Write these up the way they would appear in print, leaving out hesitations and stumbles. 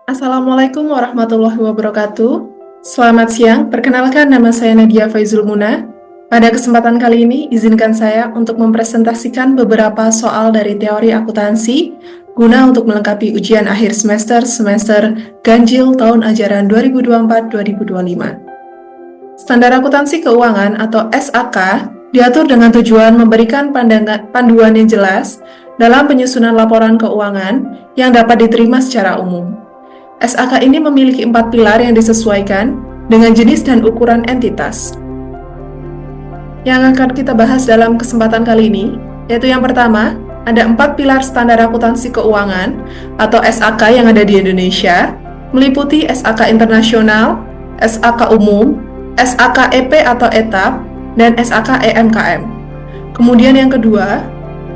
Assalamualaikum warahmatullahi wabarakatuh. Selamat siang, perkenalkan nama saya Nadia Faizul Muna. Pada kesempatan kali ini, izinkan saya untuk mempresentasikan beberapa soal dari teori akuntansi guna untuk melengkapi ujian akhir semester ganjil tahun ajaran 2024-2025. Standar akuntansi keuangan atau SAK diatur dengan tujuan memberikan panduan yang jelas dalam penyusunan laporan keuangan yang dapat diterima secara umum. SAK ini memiliki 4 pilar yang disesuaikan dengan jenis dan ukuran entitas. Yang akan kita bahas dalam kesempatan kali ini, yaitu yang pertama, ada 4 pilar standar akuntansi keuangan atau SAK yang ada di Indonesia, meliputi SAK internasional, SAK umum, SAK EP atau etap, dan SAK EMKM. Kemudian yang kedua,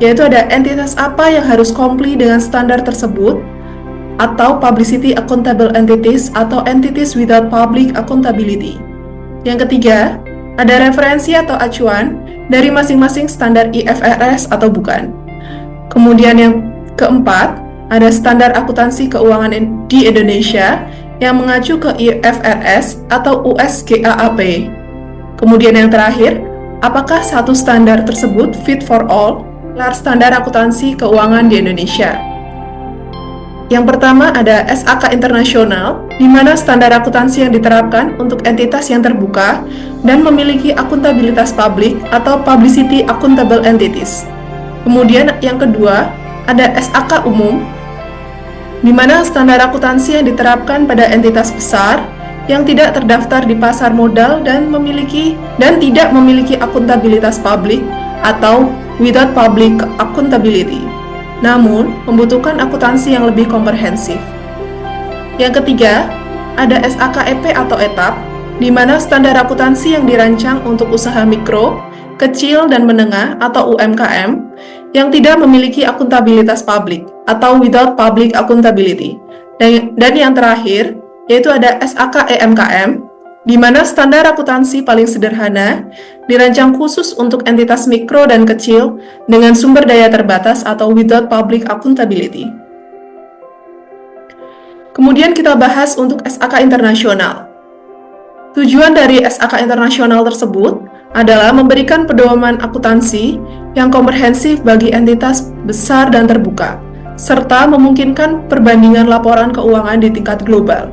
yaitu ada entitas apa yang harus kompli dengan standar tersebut, atau Publicly Accountable Entities atau Entities Without Public Accountability. Yang ketiga, ada referensi atau acuan dari masing-masing standar IFRS atau bukan. Kemudian yang keempat, ada standar akuntansi keuangan di Indonesia yang mengacu ke IFRS atau USGAAP. Kemudian yang terakhir, apakah satu standar tersebut fit for all? Pilar standar akuntansi keuangan di Indonesia. Yang pertama ada SAK internasional, di mana standar akuntansi yang diterapkan untuk entitas yang terbuka dan memiliki akuntabilitas publik atau Publicly Accountable Entities. Kemudian yang kedua ada SAK umum, di mana standar akuntansi yang diterapkan pada entitas besar yang tidak terdaftar di pasar modal dan tidak memiliki akuntabilitas publik atau without public accountability, namun membutuhkan akuntansi yang lebih komprehensif. Yang ketiga, ada SAK EP atau etap, di mana standar akuntansi yang dirancang untuk usaha mikro, kecil dan menengah atau UMKM yang tidak memiliki akuntabilitas publik atau without public accountability. Dan yang terakhir, yaitu ada SAK EMKM, di mana standar akuntansi paling sederhana dirancang khusus untuk entitas mikro dan kecil dengan sumber daya terbatas atau without public accountability. Kemudian kita bahas untuk SAK internasional. Tujuan dari SAK internasional tersebut adalah memberikan pedoman akuntansi yang komprehensif bagi entitas besar dan terbuka, serta memungkinkan perbandingan laporan keuangan di tingkat global.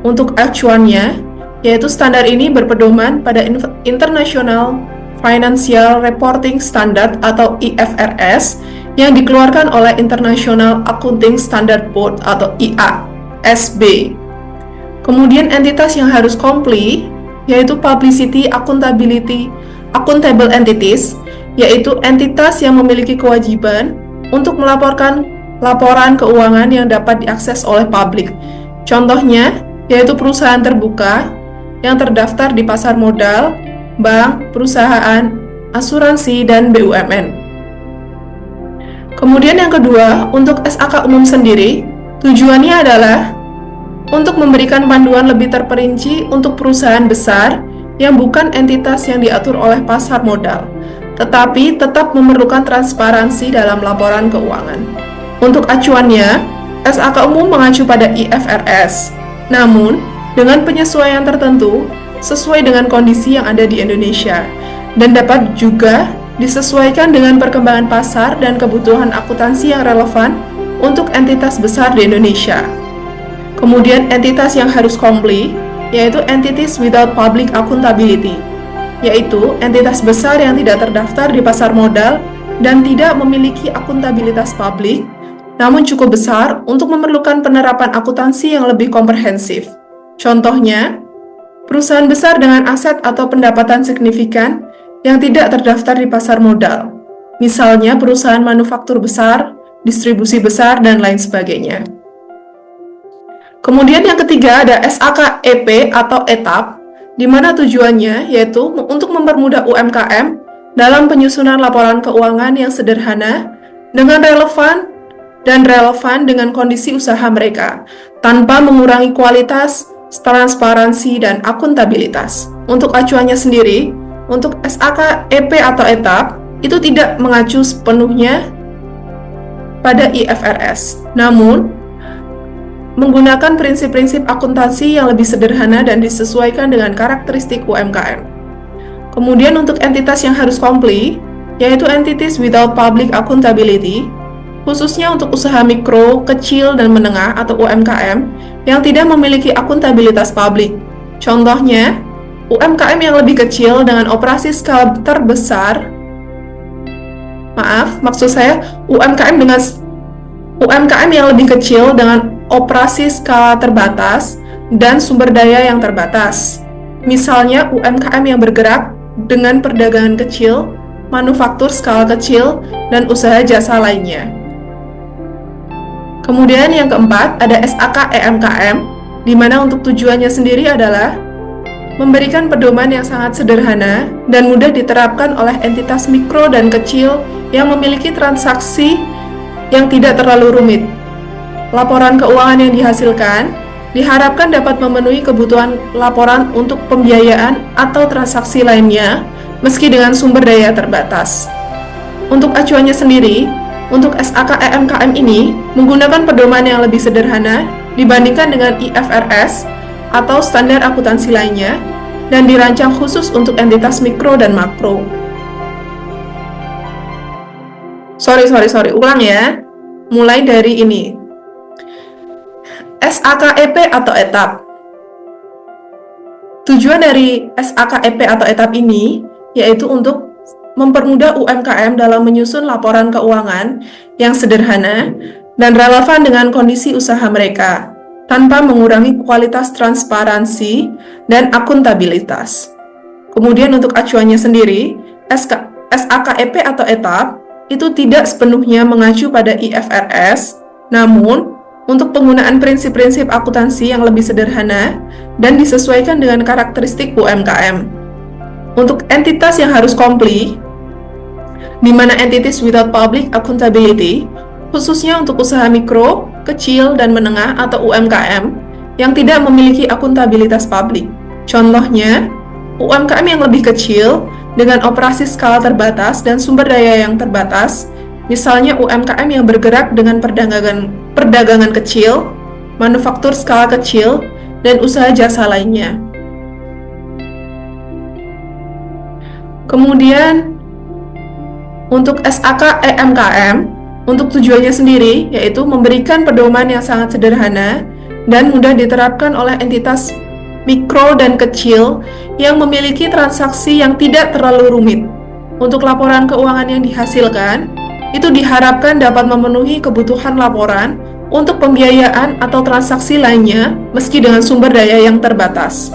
Untuk acuannya, yaitu standar ini berpedoman pada International Financial Reporting Standard atau IFRS yang dikeluarkan oleh International Accounting Standard Board atau IASB. Kemudian entitas yang harus kompli yaitu Publicly Accountable Entities, yaitu entitas yang memiliki kewajiban untuk melaporkan laporan keuangan yang dapat diakses oleh publik. Contohnya yaitu perusahaan terbuka yang terdaftar di pasar modal, bank, perusahaan, asuransi, dan BUMN. Kemudian yang kedua, untuk SAK umum sendiri, tujuannya adalah untuk memberikan panduan lebih terperinci untuk perusahaan besar yang bukan entitas yang diatur oleh pasar modal, tetapi tetap memerlukan transparansi dalam laporan keuangan. Untuk acuannya, SAK umum mengacu pada IFRS, namun dengan penyesuaian tertentu sesuai dengan kondisi yang ada di Indonesia dan dapat juga disesuaikan dengan perkembangan pasar dan kebutuhan akuntansi yang relevan untuk entitas besar di Indonesia. Kemudian entitas yang harus kompli yaitu entities without public accountability, yaitu entitas besar yang tidak terdaftar di pasar modal dan tidak memiliki akuntabilitas publik, namun cukup besar untuk memerlukan penerapan akuntansi yang lebih komprehensif. Contohnya, perusahaan besar dengan aset atau pendapatan signifikan yang tidak terdaftar di pasar modal, misalnya perusahaan manufaktur besar, distribusi besar, dan lain sebagainya. Kemudian yang ketiga ada SAK EP atau etap, di mana tujuannya yaitu untuk mempermudah UMKM dalam penyusunan laporan keuangan yang sederhana dengan relevan dengan kondisi usaha mereka, tanpa mengurangi kualitas, transparansi, dan akuntabilitas. Untuk acuannya sendiri, untuk SAK EP atau etap, itu tidak mengacu sepenuhnya pada IFRS. Namun, menggunakan prinsip-prinsip akuntansi yang lebih sederhana dan disesuaikan dengan karakteristik UMKM. Kemudian untuk entitas yang harus komplit, yaitu entities without public accountability, khususnya untuk usaha mikro, kecil, dan menengah atau UMKM yang tidak memiliki akuntabilitas publik. Contohnya, UMKM yang lebih kecil dengan operasi skala terbesar, UMKM yang lebih kecil dengan operasi skala terbatas dan sumber daya yang terbatas. Misalnya UMKM yang bergerak dengan perdagangan kecil, manufaktur skala kecil, dan usaha jasa lainnya. Kemudian yang keempat ada SAK EMKM, di mana untuk tujuannya sendiri adalah memberikan pedoman yang sangat sederhana dan mudah diterapkan oleh entitas mikro dan kecil yang memiliki transaksi yang tidak terlalu rumit. Laporan keuangan yang dihasilkan diharapkan dapat memenuhi kebutuhan laporan untuk pembiayaan atau transaksi lainnya, meski dengan sumber daya terbatas. Untuk acuannya sendiri, untuk SAK EMKM ini menggunakan pedoman yang lebih sederhana dibandingkan dengan IFRS atau standar akuntansi lainnya, dan dirancang khusus untuk entitas mikro dan makro. Ulang ya. Mulai dari ini. SAKEP atau etap. Tujuan dari SAKEP atau etap ini yaitu untuk mempermudah UMKM dalam menyusun laporan keuangan yang sederhana dan relevan dengan kondisi usaha mereka, tanpa mengurangi kualitas transparansi dan akuntabilitas. Kemudian untuk acuannya sendiri, SAKEP atau etap itu tidak sepenuhnya mengacu pada IFRS, namun untuk penggunaan prinsip-prinsip akuntansi yang lebih sederhana dan disesuaikan dengan karakteristik UMKM. Untuk entitas yang harus komplit, di mana entities without public accountability, khususnya untuk usaha mikro, kecil, dan menengah atau UMKM yang tidak memiliki akuntabilitas publik. Contohnya, UMKM yang lebih kecil dengan operasi skala terbatas dan sumber daya yang terbatas, misalnya UMKM yang bergerak dengan perdagangan kecil, manufaktur skala kecil, dan usaha jasa lainnya. Kemudian, untuk SAK EMKM, untuk tujuannya sendiri, yaitu memberikan pedoman yang sangat sederhana dan mudah diterapkan oleh entitas mikro dan kecil yang memiliki transaksi yang tidak terlalu rumit. Untuk laporan keuangan yang dihasilkan, itu diharapkan dapat memenuhi kebutuhan laporan untuk pembiayaan atau transaksi lainnya, meski dengan sumber daya yang terbatas.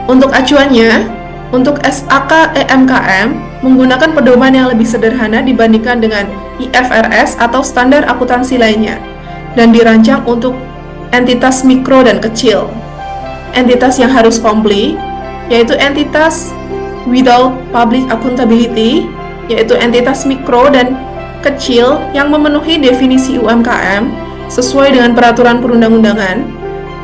Untuk acuannya, untuk SAK EMKM menggunakan pedoman yang lebih sederhana dibandingkan dengan IFRS atau standar akuntansi lainnya, dan dirancang untuk entitas mikro dan kecil. Entitas yang harus komplit, yaitu entitas without public accountability, yaitu entitas mikro dan kecil yang memenuhi definisi UMKM sesuai dengan peraturan perundang-undangan,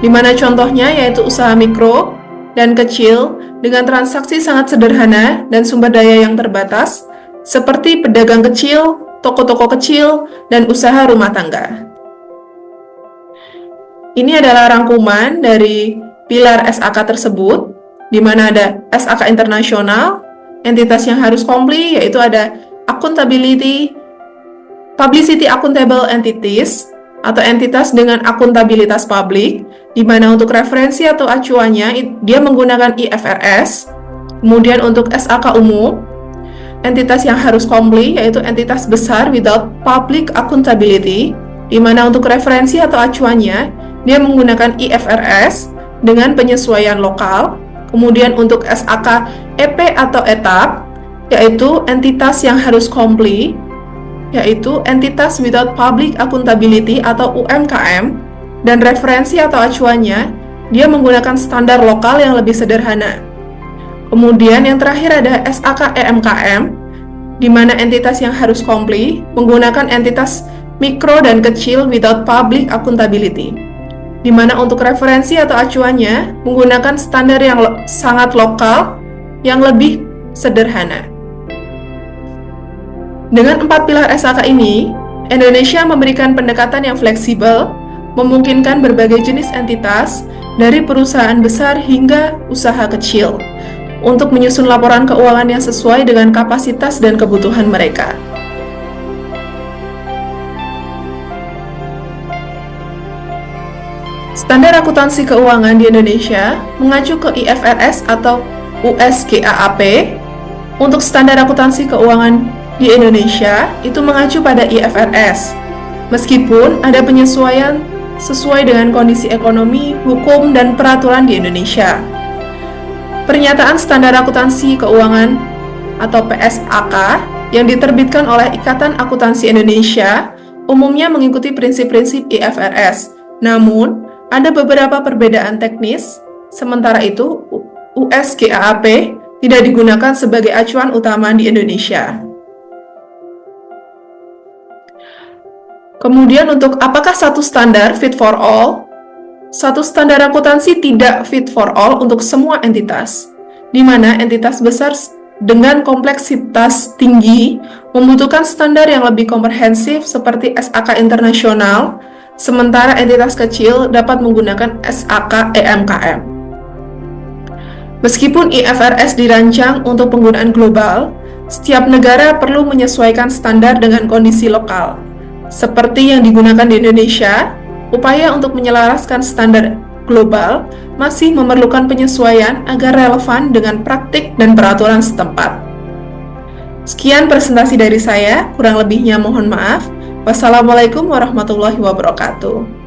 di mana contohnya yaitu usaha mikro dan kecil dengan transaksi sangat sederhana dan sumber daya yang terbatas, seperti pedagang kecil, toko-toko kecil, dan usaha rumah tangga. Ini adalah rangkuman dari pilar SAK tersebut, di mana ada SAK internasional, entitas yang harus komplit, yaitu ada accountability, publicity accountable entities, atau entitas dengan akuntabilitas publik, di mana untuk referensi atau acuannya dia menggunakan IFRS. Kemudian untuk SAK umum, entitas yang harus komplit, yaitu entitas besar without public accountability, di mana untuk referensi atau acuannya dia menggunakan IFRS dengan penyesuaian lokal. Kemudian untuk SAK EP atau etap, yaitu entitas yang harus komplit, yaitu entitas without public accountability atau UMKM, dan referensi atau acuannya dia menggunakan standar lokal yang lebih sederhana. Kemudian yang terakhir ada SAK EMKM, di mana entitas yang harus komplit menggunakan entitas mikro dan kecil without public accountability, di mana untuk referensi atau acuannya menggunakan standar yang sangat lokal yang lebih sederhana. Dengan 4 pilar SAK ini, Indonesia memberikan pendekatan yang fleksibel, memungkinkan berbagai jenis entitas, dari perusahaan besar hingga usaha kecil, untuk menyusun laporan keuangan yang sesuai dengan kapasitas dan kebutuhan mereka. Standar akuntansi keuangan di Indonesia mengacu ke IFRS atau USGAAP. Untuk standar akuntansi keuangan di Indonesia itu mengacu pada IFRS, meskipun ada penyesuaian sesuai dengan kondisi ekonomi, hukum, dan peraturan di Indonesia. Pernyataan Standar Akuntansi Keuangan atau PSAK yang diterbitkan oleh Ikatan Akuntansi Indonesia umumnya mengikuti prinsip-prinsip IFRS, namun ada beberapa perbedaan teknis. Sementara itu, USGAAP tidak digunakan sebagai acuan utama di Indonesia. Kemudian untuk apakah satu standar fit for all? Satu standar akuntansi tidak fit for all untuk semua entitas, di mana entitas besar dengan kompleksitas tinggi membutuhkan standar yang lebih komprehensif seperti SAK internasional, sementara entitas kecil dapat menggunakan SAK EMKM. Meskipun IFRS dirancang untuk penggunaan global, setiap negara perlu menyesuaikan standar dengan kondisi lokal. Seperti yang digunakan di Indonesia, upaya untuk menyelaraskan standar global masih memerlukan penyesuaian agar relevan dengan praktik dan peraturan setempat. Sekian presentasi dari saya, kurang lebihnya mohon maaf. Wassalamualaikum warahmatullahi wabarakatuh.